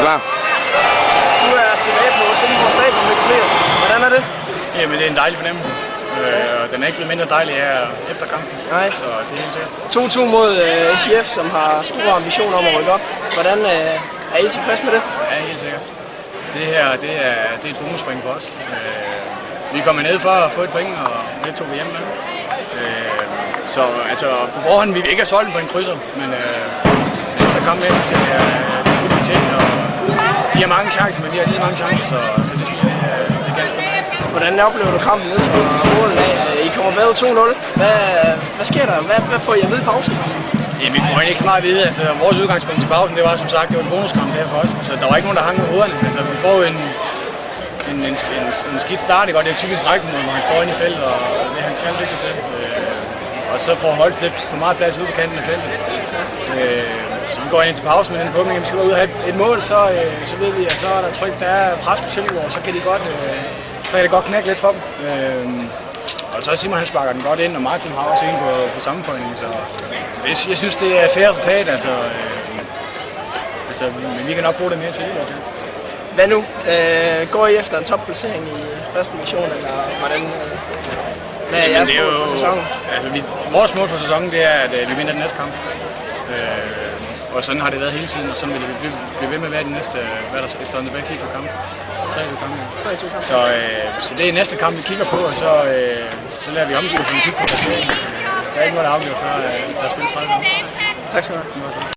Klar. Du er tilbage på Silkeborg Stadion med Tobias. Hvordan er det? Jamen, det er en dejlig fornemmelse. Og den er ikke blevet mindre dejlig her efter kampen. Nej. Så det er helt sikkert. 2-2 mod SIF, som har store ambitioner om at rykke op. Hvordan er I tilfreds med det? Ja, helt sikkert. Det her, det er et bonusspring for os. Vi kommer ned for at få et point, og det tog vi hjemme med. Så altså, på forhånd vi ikke have solgt på en krydser, men så kom med, det er fuldt betjent, og de har mange chancer, men vi har lige så mange chancer, så det synes jeg, det er ganske godt. Hvordan oplever du kampen ned fra målen af? I kommer med 2-0. Hvad sker der? Hvad får I at vide i pausen? Jamen, vi får egentlig ikke så meget at vide. Altså, vores udgangspunkt til pausen, det var som sagt, det var en bonuskamp her for os. Altså, der var ikke nogen, der hang med hovederne. Altså, vi får jo en skidt start, ikke? Og det er jo typisk rækkemål, hvor han står inde i feltet, og det han kan lykke til. Og så får holdt lidt for meget plads ude på kanten af feltet. Så vi går ind til pausen med den forhåbning, at vi skal ud og have et mål, så ved vi, at så er der tryk, der er pres på Silkeborg, så kan det godt knække lidt for dem. Og så Simon han sparker den godt ind, og Martin har også en på sammenføjningen, så jeg synes det er fair resultat, men vi kan nok bruge det mere til det. Hvad nu? Går I efter en topplacering i første division, eller hvordan? Hvad er jeres mål for sæsonen? Altså, vores mål for sæsonen det er, at vi vinder den næste kamp. Og sådan har det været hele tiden, og sådan vil det blive ved med at være de næste, hvad der skal stå tilbage, 4 kampe. 23 kampe. Så det er næste kamp, vi kigger på, og så lader vi omgivelsen kigge på placeringen. Der er ikke noget, der afgjort før, der er spillet 30 kampe. Tak skal du have.